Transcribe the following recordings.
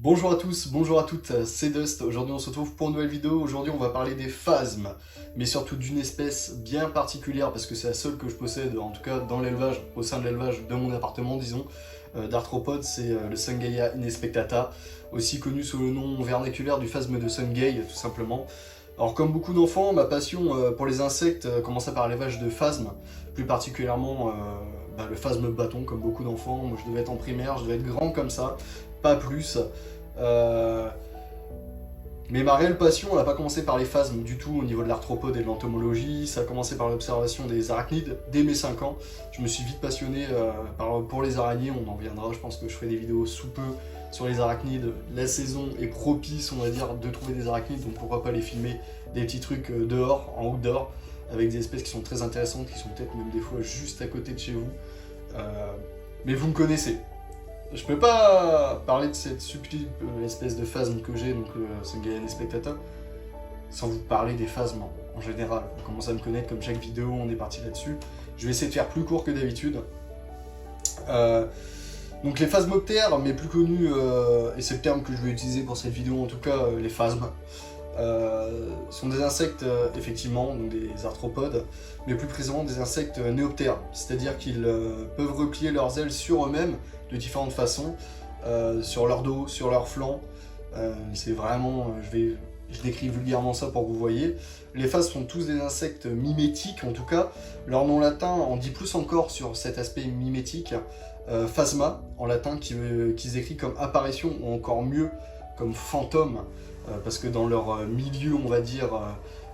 Bonjour à tous, bonjour à toutes, c'est Dust. Aujourd'hui on se retrouve pour une nouvelle vidéo. Aujourd'hui on va parler des phasmes, mais surtout d'une espèce bien particulière parce que c'est la seule que je possède, en tout cas dans l'élevage, au sein de l'élevage de mon appartement, disons, d'arthropodes. C'est le Sungaea inespectata, aussi connu sous le nom vernaculaire du phasme de Sungay, tout simplement. Alors comme beaucoup d'enfants, ma passion pour les insectes commença par l'élevage de phasmes, plus particulièrement le phasme bâton, comme beaucoup d'enfants. Moi je devais être en primaire, je devais être grand comme ça, pas plus. Mais ma réelle passion, elle n'a pas commencé par les phasmes du tout au niveau de l'arthropode et de l'entomologie. Ça a commencé par l'observation des arachnides. Dès mes 5 ans, je me suis vite passionné pour les araignées. On en reviendra, je pense que je ferai des vidéos sous peu sur les arachnides. La saison est propice, on va dire, de trouver des arachnides, donc pourquoi pas les filmer, des petits trucs dehors, en outdoor, avec des espèces qui sont très intéressantes, qui sont peut-être même des fois juste à côté de chez vous. Mais vous me connaissez. Je peux pas parler de cette subtile espèce de phasme que j'ai, donc le Sungaea inespectata, sans vous parler des phasmes en général. Vous commencez à me connaître, comme chaque vidéo, on est parti là-dessus. Je vais essayer de faire plus court que d'habitude. Donc les phasmoptères, mais plus connus, et c'est le terme que je vais utiliser pour cette vidéo en tout cas, les phasmes, sont des insectes, effectivement, donc des arthropodes, mais plus précisément des insectes néoptères, c'est-à-dire qu'ils peuvent replier leurs ailes sur eux-mêmes de différentes façons, sur leur dos, sur leur flanc. C'est vraiment, je décris vulgairement ça pour que vous voyez. Les phasmes sont tous des insectes mimétiques, en tout cas. Leur nom latin en dit plus encore sur cet aspect mimétique. Phasma, en latin, qui se écrit comme apparition, ou encore mieux, comme fantôme, parce que dans leur milieu, on va dire,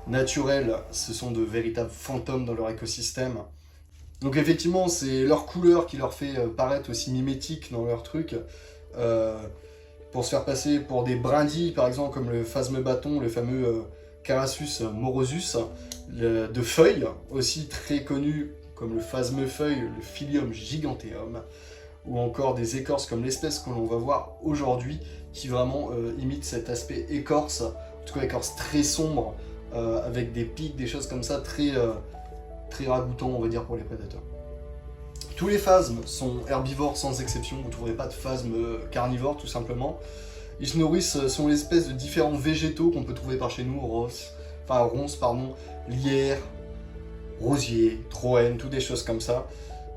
naturel, ce sont de véritables fantômes dans leur écosystème. Donc effectivement, c'est leur couleur qui leur fait paraître aussi mimétique dans leur truc, pour se faire passer pour des brindilles, par exemple, comme le phasme bâton, le fameux Carasus morosus, de feuilles, aussi très connu comme le phasme feuille, le Phyllium giganteum, ou encore des écorces comme l'espèce que l'on va voir aujourd'hui, qui vraiment imite cet aspect écorce, en tout cas écorce très sombre, avec des pics, des choses comme ça, très ragoûtant, on va dire, pour les prédateurs. Tous les phasmes sont herbivores sans exception, vous ne trouverez pas de phasmes carnivores tout simplement. Ils se nourrissent selon l'espèce de différents végétaux qu'on peut trouver par chez nous, ronces, lierre, rosier, troène, toutes des choses comme ça.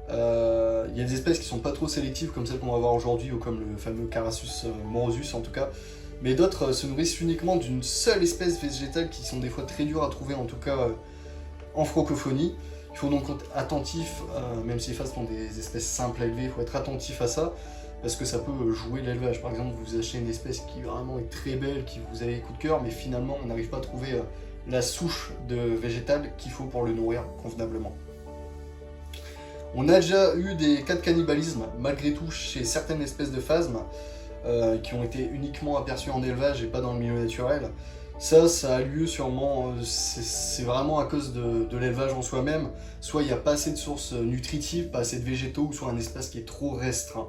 Il y a des espèces qui sont pas trop sélectives comme celles qu'on va voir aujourd'hui, ou comme le fameux Carasus morosus en tout cas. Mais d'autres se nourrissent uniquement d'une seule espèce végétale qui sont des fois très dures à trouver, en tout cas en francophonie. Il faut donc être attentif, même si les phasmes sont des espèces simples à élever, il faut être attentif à ça, parce que ça peut jouer l'élevage. Par exemple, vous achetez une espèce qui vraiment est très belle, qui vous avez coup de cœur, mais finalement on n'arrive pas à trouver la souche de végétale qu'il faut pour le nourrir convenablement. On a déjà eu des cas de cannibalisme, malgré tout, chez certaines espèces de phasmes, qui ont été uniquement aperçues en élevage et pas dans le milieu naturel. Ça a lieu sûrement, c'est vraiment à cause de l'élevage en soi-même. Soit il n'y a pas assez de sources nutritives, pas assez de végétaux, ou soit un espace qui est trop restreint.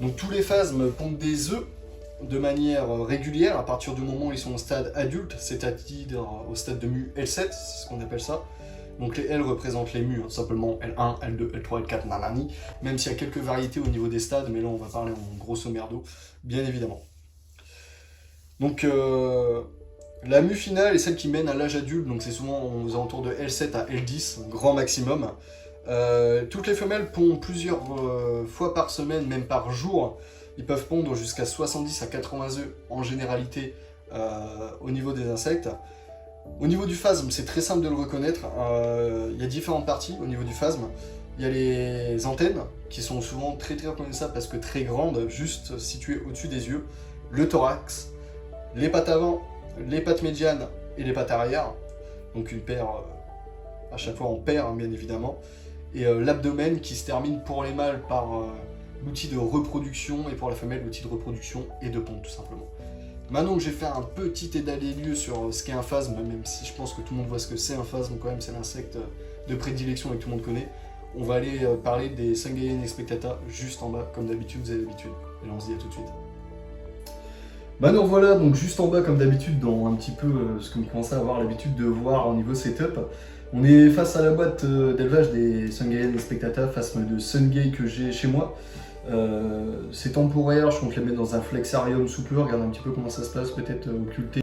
Donc tous les phasmes pondent des œufs de manière régulière à partir du moment où ils sont au stade adulte, c'est-à-dire au stade de mu L7, c'est ce qu'on appelle ça. Donc les L représentent les mus, simplement L1, L2, L3, L4, nanani, même s'il y a quelques variétés au niveau des stades, mais là on va parler en grosso merdo, bien évidemment. Donc la mue finale est celle qui mène à l'âge adulte, donc c'est souvent aux alentours de L7 à L10, grand maximum. Toutes les femelles pondent plusieurs fois par semaine, même par jour. Ils peuvent pondre jusqu'à 70 à 80 œufs en généralité au niveau des insectes. Au niveau du phasme, c'est très simple de le reconnaître. Il y a différentes parties au niveau du phasme. Il y a les antennes, qui sont souvent très reconnaissables parce que très grandes, juste situées au-dessus des yeux. Le thorax, les pattes avant, les pattes médianes et les pattes arrière. Donc une paire, à chaque fois en paire, hein, bien évidemment. Et l'abdomen qui se termine pour les mâles par l'outil de reproduction, et pour la femelle, l'outil de reproduction et de ponte, tout simplement. Maintenant que j'ai fait un petit état des lieux sur ce qu'est un phasme, même si je pense que tout le monde voit ce que c'est un phasme, quand même c'est l'insecte de prédilection et que tout le monde connaît, on va aller parler des Sungaea inespectata juste en bas, comme d'habitude, vous avez l'habitude. Et là on se dit à tout de suite. Maintenant voilà, donc juste en bas comme d'habitude, dans un petit peu ce que vous commencez à avoir l'habitude de voir au niveau setup, on est face à la boîte d'élevage des Sungaea inespectata, phasme de Sungay que j'ai chez moi. C'est temporaire, je compte les mettre dans un flexarium sous peu, regarde un petit peu comment ça se passe, peut-être occulter.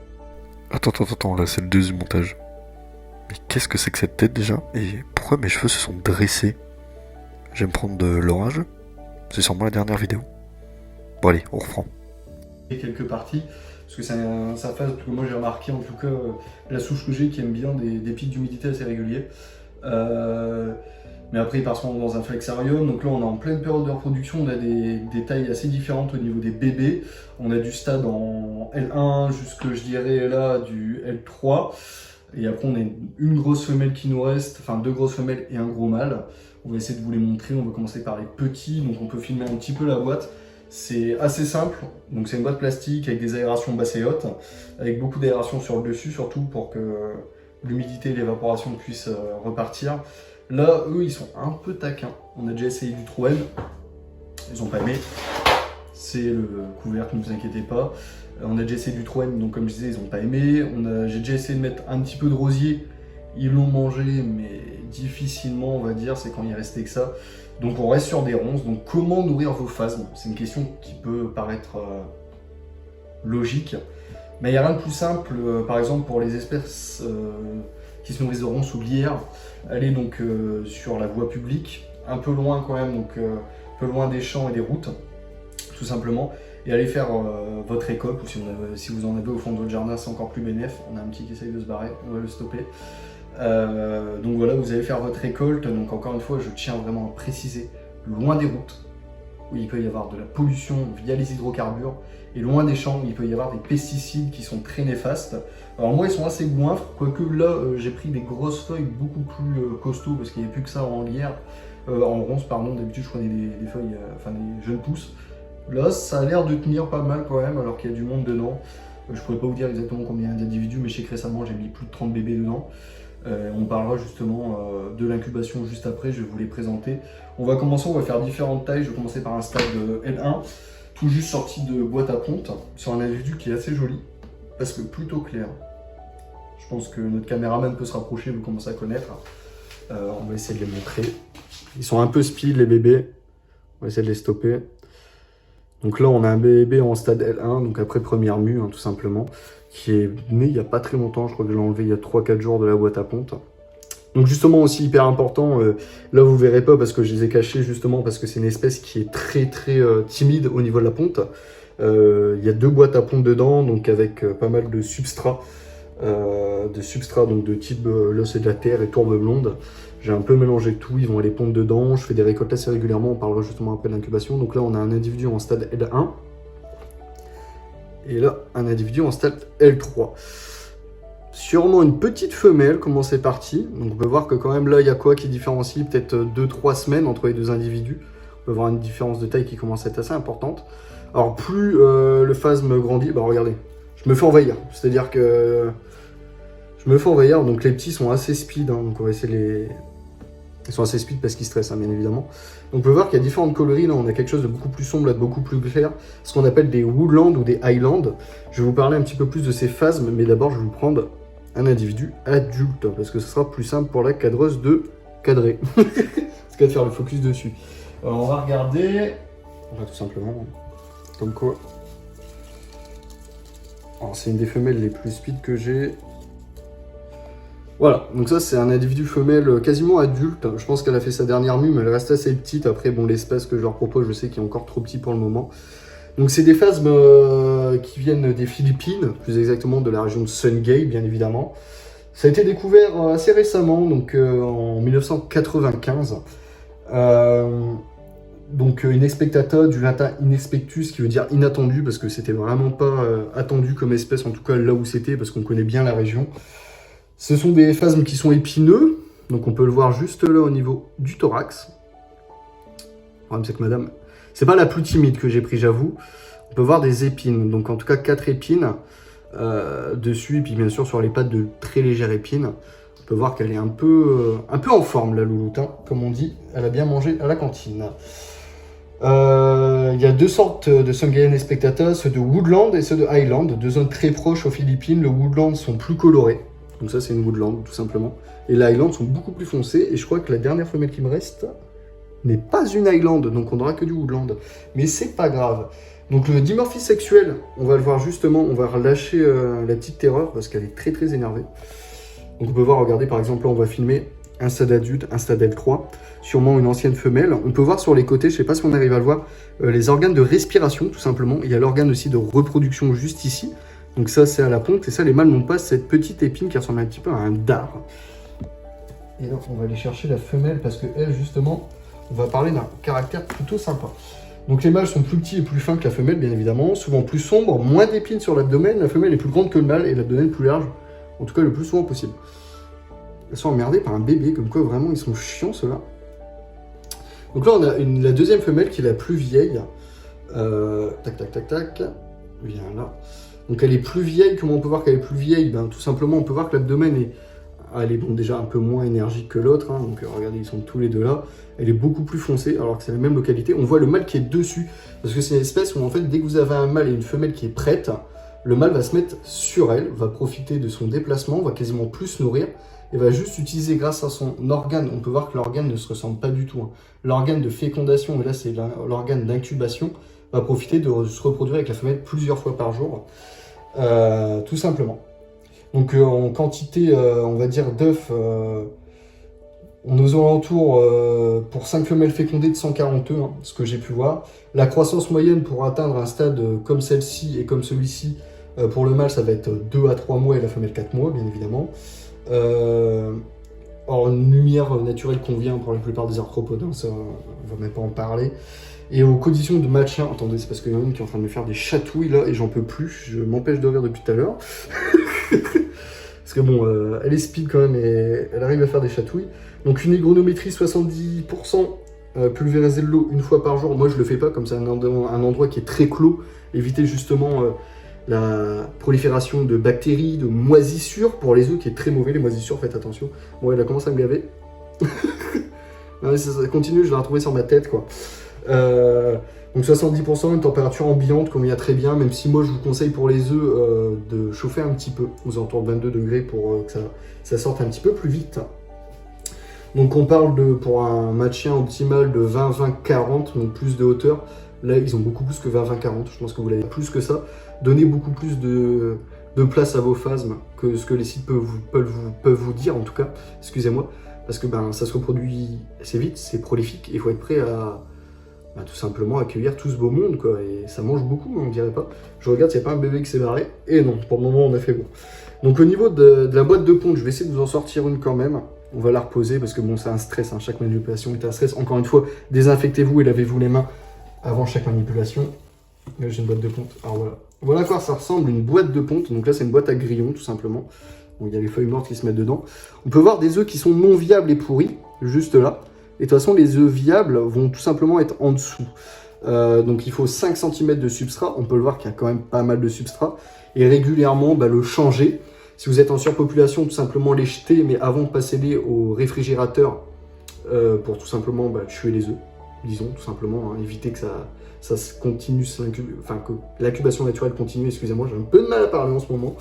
Attends, là c'est le deuxième montage. Mais qu'est-ce que c'est que cette tête déjà? Et pourquoi mes cheveux se sont dressés? Je vais me prendre de l'orage. C'est sûrement la dernière vidéo. Bon allez, on reprend. Quelques parties, parce que ça fait, parce que moi j'ai remarqué en tout cas la souche que j'ai qui aime bien des pics d'humidité assez réguliers. Mais après il part souvent dans un flexarium, donc là on est en pleine période de reproduction, on a des tailles assez différentes au niveau des bébés. On a du stade en L1 jusque je dirais là du L3. Et après on a une grosse femelle qui nous reste, enfin 2 grosses femelles et un gros mâle. On va essayer de vous les montrer, on va commencer par les petits, donc on peut filmer un petit peu la boîte. C'est assez simple, donc c'est une boîte plastique avec des aérations basses et hautes, avec beaucoup d'aération sur le dessus surtout pour que l'humidité et l'évaporation puissent repartir. Là, eux, ils sont un peu taquins. On a déjà essayé du Troen, ils n'ont pas aimé. C'est le couvercle, ne vous inquiétez pas. On a déjà essayé du Troen, donc comme je disais, ils n'ont pas aimé. J'ai déjà essayé de mettre un petit peu de rosier, ils l'ont mangé, mais difficilement, on va dire, c'est quand il restait que ça. Donc on reste sur des ronces. Donc comment nourrir vos phasmes? C'est une question qui peut paraître logique, mais il n'y a rien de plus simple. Par exemple pour les espèces qui se nourrissent de ronces ou de lierre, aller donc sur la voie publique, un peu loin quand même, donc un peu loin des champs et des routes, tout simplement, et aller faire votre récolte, ou si vous en avez au fond de votre jardin, c'est encore plus bénéf. On a un petit qui essaye de se barrer, on va le stopper. Donc voilà, vous allez faire votre récolte. Donc encore une fois, je tiens vraiment à préciser, loin des routes où il peut y avoir de la pollution via les hydrocarbures, et loin des champs où il peut y avoir des pesticides qui sont très néfastes. Alors moi, ils sont assez goinfres, quoique là, j'ai pris des grosses feuilles beaucoup plus costauds parce qu'il n'y avait plus que ça en lierre, en ronce pardon. D'habitude, je prenais des feuilles, enfin des jeunes pousses. Là, ça a l'air de tenir pas mal quand même, alors qu'il y a du monde dedans. Je pourrais pas vous dire exactement combien d'individus, mais je sais que récemment, j'ai mis plus de 30 bébés dedans. On parlera justement de l'incubation juste après, je vais vous les présenter. On va commencer, on va faire différentes tailles. Je vais commencer par un stade L1, tout juste sorti de boîte à ponte, sur un individu qui est assez joli, parce que plutôt clair. Je pense que notre caméraman peut se rapprocher, vous commencez à connaître. On va essayer de les montrer. Ils sont un peu speed les bébés, on va essayer de les stopper. Donc là on a un bébé en stade L1, donc après première mue hein, tout simplement, qui est né il n'y a pas très longtemps, je crois que je l'ai enlevé il y a 3-4 jours de la boîte à ponte. Donc justement aussi hyper important, là vous verrez pas parce que je les ai cachés justement parce que c'est une espèce qui est très timide au niveau de la ponte. Il y a 2 boîtes à ponte dedans, donc avec pas mal de substrats, donc de type là c'est de la terre et tourbe blonde. J'ai un peu mélangé tout, ils vont aller pondre dedans, je fais des récoltes assez régulièrement, on parlera justement après de l'incubation. Donc là on a un individu en stade L1, et là un individu en stade L3. Sûrement une petite femelle, comment c'est parti. Donc on peut voir que quand même là il y a quoi qui différencie, peut-être 2-3 semaines entre les 2 individus. On peut voir une différence de taille qui commence à être assez importante. Alors plus le phasme grandit, bah regardez, je me fais envahir, c'est-à-dire que je me fais envahir, donc les petits sont assez speed, hein, donc on va essayer de les... Ils sont assez speed parce qu'ils stressent, hein, bien évidemment. Donc on peut voir qu'il y a différentes coloris, là on a quelque chose de beaucoup plus sombre, là de beaucoup plus clair, ce qu'on appelle des woodland ou des highland. Je vais vous parler un petit peu plus de ces phasmes, mais d'abord je vais vous prendre un individu adulte, parce que ce sera plus simple pour la cadreuse de cadrer. C'est qu'à de faire le focus dessus. Alors on va regarder, on va tout simplement, comme quoi. Alors c'est une des femelles les plus speed que j'ai. Voilà, donc ça c'est un individu femelle quasiment adulte. Je pense qu'elle a fait sa dernière mue, mais elle reste assez petite. Après, bon, l'espèce que je leur propose, je sais qu'il est encore trop petit pour le moment. Donc c'est des phasmes qui viennent des Philippines, plus exactement de la région de Sungay, bien évidemment. Ça a été découvert assez récemment, donc en 1995. Donc Inexpectata, du latin inexpectus, qui veut dire inattendu, parce que c'était vraiment pas attendu comme espèce, en tout cas là où c'était, parce qu'on connaît bien la région. Ce sont des phasmes qui sont épineux, donc on peut le voir juste là au niveau du thorax. Le problème c'est que madame, c'est pas la plus timide que j'ai pris, j'avoue. On peut voir des épines, donc en tout cas 4 épines dessus, et puis bien sûr sur les pattes de très légères épines. On peut voir qu'elle est un peu en forme la louloute, hein, comme on dit. Elle a bien mangé à la cantine. Il y a 2 sortes de Sungayan Spectata, ceux de Woodland et ceux de Highland, 2 zones très proches aux Philippines. Le Woodland sont plus colorés. Donc ça c'est une Woodland tout simplement. Et les Highlands sont beaucoup plus foncés. Et je crois que la dernière femelle qui me reste, n'est pas une Highland, donc on n'aura que du Woodland. Mais c'est pas grave. Donc le dimorphisme sexuel, on va le voir justement, on va relâcher la petite terreur parce qu'elle est très très énervée. Donc on peut voir, regardez par exemple, là on va filmer un stade adulte, un stade L3, sûrement une ancienne femelle. On peut voir sur les côtés, je sais pas si on arrive à le voir, les organes de respiration tout simplement. Il y a l'organe aussi de reproduction juste ici. Donc ça c'est à la ponte et ça les mâles n'ont pas cette petite épine qui ressemble un petit peu à un dard. Et là on va aller chercher la femelle parce que elle justement, on va parler d'un caractère plutôt sympa. Donc les mâles sont plus petits et plus fins que la femelle bien évidemment, souvent plus sombres, moins d'épines sur l'abdomen, la femelle est plus grande que le mâle et l'abdomen plus large, en tout cas le plus souvent possible. Elles sont emmerdées par un bébé, comme quoi vraiment ils sont chiants ceux-là. Donc là on a la deuxième femelle qui est la plus vieille. Tac tac tac tac, viens là. Donc elle est plus vieille, comment on peut voir qu'elle est plus vieille? Ben, tout simplement on peut voir que l'abdomen est... Elle est bon, déjà un peu moins énergique que l'autre, hein, donc regardez, ils sont tous les deux là. Elle est beaucoup plus foncée, alors que c'est la même localité. On voit le mâle qui est dessus, parce que c'est une espèce où en fait, dès que vous avez un mâle et une femelle qui est prête, le mâle va se mettre sur elle, va profiter de son déplacement, va quasiment plus se nourrir, et va juste utiliser grâce à son organe. On peut voir que l'organe ne se ressemble pas du tout. Hein. L'organe de fécondation, et là c'est l'organe d'incubation, va profiter de se reproduire avec la femelle plusieurs fois par jour, tout simplement. Donc en quantité, on va dire, d'œufs, on est aux alentours pour 5 femelles fécondées de 140 œufs, hein, ce que j'ai pu voir. La croissance moyenne pour atteindre un stade comme celle-ci et comme celui-ci, pour le mâle, ça va être 2 à 3 mois et la femelle 4 mois, bien évidemment. Alors une lumière naturelle convient pour la plupart des arthropodes, hein, ça on va même pas en parler. Et aux conditions de maintien, attendez, c'est parce qu'il y en a une qui est en train de me faire des chatouilles là et j'en peux plus, je m'empêche d'ouvrir depuis tout à l'heure. Parce que bon, elle est speed quand même et elle arrive à faire des chatouilles. Donc une hygronométrie 70%, pulvériser de l'eau une fois par jour. Moi je le fais pas, comme c'est un endroit qui est très clos, éviter justement la prolifération de bactéries, de moisissures pour les œufs qui est très mauvais, les moisissures, faites attention. Bon, elle a commencé à me gaver. Non, ça continue, je vais la retrouver sur ma tête quoi. Donc 70%, une température ambiante convient très bien, même si moi je vous conseille pour les œufs de chauffer un petit peu, aux alentours de 22 degrés pour que ça sorte un petit peu plus vite. Donc on parle pour un maintien optimal de 20-20-40, donc plus de hauteur. Là ils ont beaucoup plus que 20-20-40, je pense que vous l'avez plus que ça. Donnez beaucoup plus de place à vos phasmes que ce que les sites peuvent vous dire en tout cas, excusez-moi, parce que ben, ça se reproduit assez vite, c'est prolifique, il faut être prêt à... Bah, tout simplement accueillir tout ce beau monde quoi, et ça mange beaucoup, on dirait pas. Je regarde s'il n'y a pas un bébé qui s'est barré, et non, pour le moment on a fait bon. Donc au niveau de la boîte de ponte, je vais essayer de vous en sortir une quand même. On va la reposer parce que bon, c'est un stress, hein. Chaque manipulation est un stress. Encore une fois, désinfectez-vous et lavez-vous les mains avant chaque manipulation. Là j'ai une boîte de ponte, alors voilà. Voilà à quoi ça ressemble une boîte de ponte, donc là c'est une boîte à grillons tout simplement. Bon, il y a les feuilles mortes qui se mettent dedans. On peut voir des œufs qui sont non viables et pourris, juste là. Et de toute façon, les œufs viables vont tout simplement être en dessous. Donc il faut 5 cm de substrat. On peut le voir qu'il y a quand même pas mal de substrat. Et régulièrement, le changer. Si vous êtes en surpopulation, tout simplement les jeter, mais avant de passer les au réfrigérateur pour tout simplement tuer les œufs. Disons, tout simplement, hein, éviter que ça se continue, enfin que l'incubation naturelle continue. Excusez-moi, j'ai un peu de mal à parler en ce moment.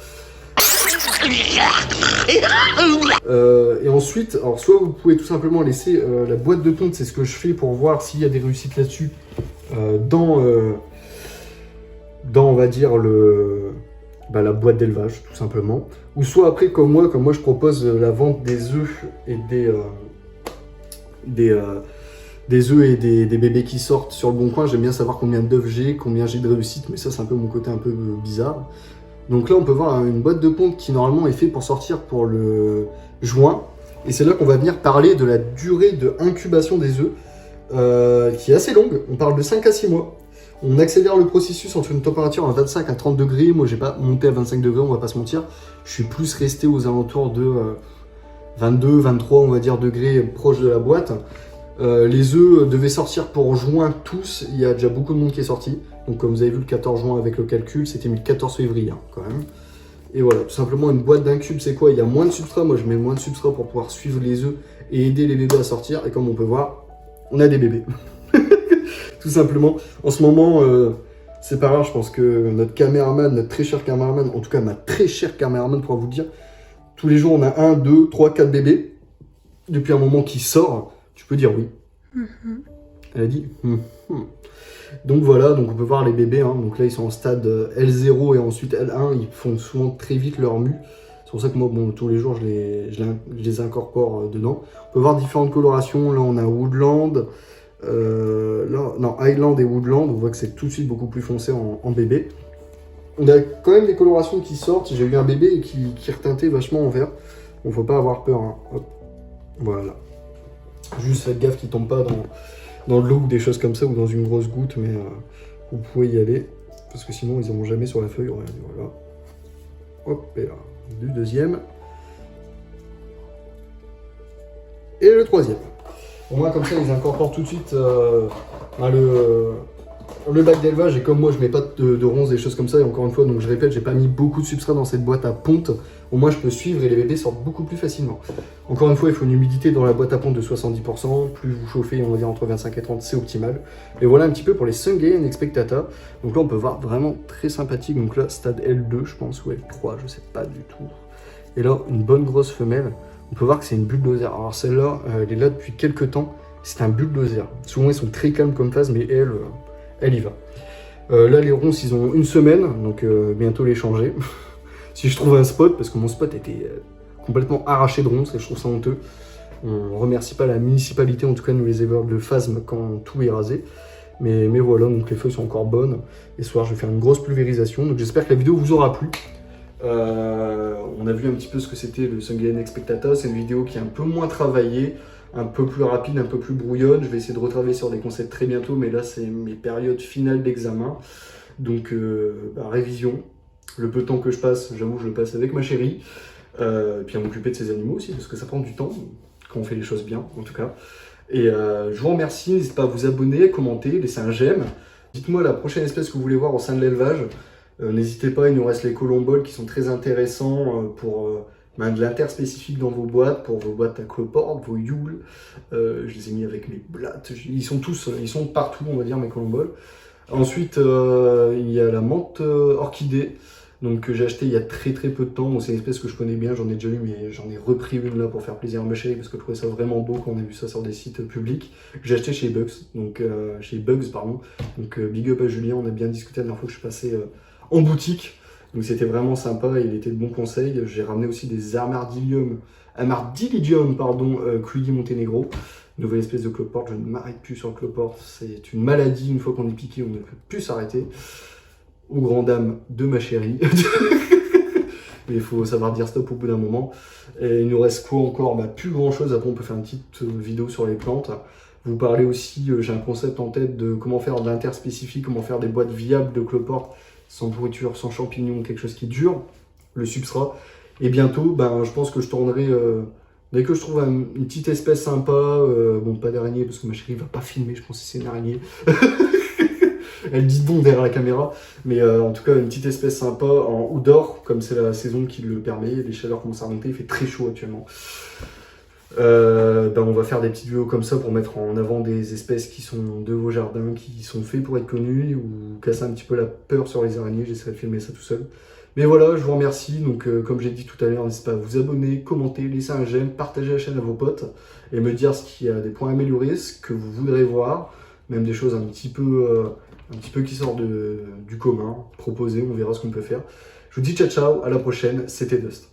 Et ensuite, alors soit vous pouvez tout simplement laisser la boîte de ponte, c'est ce que je fais pour voir s'il y a des réussites là-dessus dans on va dire la boîte d'élevage tout simplement, ou soit après comme moi je propose la vente des œufs et des œufs et des bébés qui sortent sur le bon coin. J'aime bien savoir combien d'œufs j'ai, combien j'ai de réussite, mais ça c'est un peu mon côté un peu bizarre. Donc là, on peut voir une boîte de ponte qui normalement est faite pour sortir pour le juin. Et c'est là qu'on va venir parler de la durée de incubation des œufs, qui est assez longue. On parle de 5 à 6 mois. On accélère le processus entre une température à 25 à 30 degrés. Moi, j'ai pas monté à 25 degrés, on va pas se mentir. Je suis plus resté aux alentours de 22, 23, on va dire, degrés proche de la boîte. Les œufs devaient sortir pour juin tous. Il y a déjà beaucoup de monde qui est sorti. Donc comme vous avez vu le 14 juin avec le calcul, c'était mis le 14 février hein, quand même. Et voilà, tout simplement une boîte d'incube, c'est quoi? Il y a moins de substrat, moi je mets moins de substrat pour pouvoir suivre les œufs et aider les bébés à sortir. Et comme on peut voir, on a des bébés. Tout simplement. En ce moment, c'est pas rare, je pense que notre caméraman, notre très cher caméraman, en tout cas ma très chère caméraman pourra vous le dire, tous les jours on a 1, 2, 3, 4 bébés. Depuis un moment qui sort, tu peux dire oui. Elle a dit Donc voilà, donc on peut voir les bébés, hein. Donc là ils sont en stade L0 et ensuite L1, ils font souvent très vite leur mue. C'est pour ça que moi, bon, tous les jours, je les incorpore dedans. On peut voir différentes colorations. Là, on a Woodland. Là, non, Highland et Woodland. On voit que c'est tout de suite beaucoup plus foncé en bébé. On a quand même des colorations qui sortent. J'ai eu un bébé et qui reteintait vachement en vert. Bon, faut pas avoir peur. Hein. Hop. Voilà. Juste faites gaffe qu'il tombe pas dans de l'eau ou des choses comme ça ou dans une grosse goutte. Mais vous pouvez y aller. Parce que sinon, ils n'auront jamais sur la feuille. Voilà. Hop, et là. Du deuxième. Et le troisième. Au moins comme ça ils incorporent tout de suite le bac d'élevage et comme moi je mets pas de ronces, des choses comme ça et encore une fois donc je répète j'ai pas mis beaucoup de substrat dans cette boîte à ponte, au moins je peux suivre et les bébés sortent beaucoup plus facilement. Encore une fois il faut une humidité dans la boîte à ponte de 70%, plus vous chauffez on va dire entre 25 et 30 c'est optimal. Et voilà un petit peu pour les Sungaian Expectata. Donc là on peut voir vraiment très sympathique, donc là stade L2 je pense ou L3 je sais pas du tout. Et là une bonne grosse femelle. On peut voir que c'est une bulldozer. Alors celle-là, elle est là depuis quelques temps. C'est un bulldozer. Souvent, ils sont très calmes comme phase, mais elle y va. Là, les ronces, ils ont une semaine, donc bientôt les changer. Si je trouve un spot, parce que mon spot était complètement arraché de ronces, et je trouve ça honteux. On remercie pas la municipalité, en tout cas, de nous les éleveurs de phasme quand tout est rasé. Mais voilà, donc les feuilles sont encore bonnes. Et ce soir, je vais faire une grosse pulvérisation. Donc j'espère que la vidéo vous aura plu. On a vu un petit peu ce que c'était le Sungaian Expectata. C'est une vidéo qui est un peu moins travaillée, un peu plus rapide, un peu plus brouillonne. Je vais essayer de retravailler sur des concepts très bientôt, mais là c'est mes périodes finales d'examen. Donc révision. Le peu de temps que je passe, j'avoue, je le passe avec ma chérie. Puis à m'occuper de ses animaux aussi, parce que ça prend du temps, quand on fait les choses bien en tout cas. Et je vous remercie, n'hésitez pas à vous abonner, commenter, laisser un j'aime. Dites-moi la prochaine espèce que vous voulez voir au sein de l'élevage. N'hésitez pas, il nous reste les colomboles qui sont très intéressants pour de l'interspécifique dans vos boîtes, pour vos boîtes à cloporte, vos Yule. Je les ai mis avec mes blattes, ils sont partout, on va dire, mes colomboles. Ensuite, il y a la menthe orchidée, donc que j'ai acheté il y a très peu de temps. Bon, c'est une espèce que je connais bien, j'en ai déjà eu, mais j'en ai repris une là pour faire plaisir à ma chérie parce que je trouvais ça vraiment beau quand on a vu ça sur des sites publics. J'ai acheté chez Bugs, donc Donc big up à Julien, on a bien discuté la dernière fois que je suis passé en boutique. Donc c'était vraiment sympa, il était de bons conseils. J'ai ramené aussi des Amardilidium, Cluyi Monténégro. Nouvelle espèce de cloporte, je ne m'arrête plus sur le cloporte. C'est une maladie, une fois qu'on est piqué, on ne peut plus s'arrêter. Aux grandes dames de ma chérie. Mais il faut savoir dire stop au bout d'un moment. Et il nous reste quoi encore? Plus grand chose, après on peut faire une petite vidéo sur les plantes. Vous parlez aussi, j'ai un concept en tête de comment faire de l'interspécifique, comment faire des boîtes viables de cloporte sans pourriture, sans champignons, quelque chose qui dure, le substrat. Et bientôt, je pense que je tournerai, dès que je trouve une petite espèce sympa, bon pas d'araignée parce que ma chérie va pas filmer, je pense que c'est une araignée. Elle dit donc derrière la caméra, mais en tout cas une petite espèce sympa en outdoor, comme c'est la saison qui le permet, les chaleurs commencent à monter, il fait très chaud actuellement. On va faire des petites vidéos comme ça pour mettre en avant des espèces qui sont de vos jardins, qui sont faits pour être connues ou casser un petit peu la peur sur les araignées. J'essaierai de filmer ça tout seul. Mais voilà, je vous remercie. Donc comme j'ai dit tout à l'heure, n'hésitez pas à vous abonner, commenter, laisser un j'aime, partager la chaîne à vos potes et me dire ce qu'il y a des points à améliorer, ce que vous voudrez voir, même des choses un petit peu qui sortent du commun, proposer, on verra ce qu'on peut faire. Je vous dis ciao ciao, à la prochaine, c'était Dust.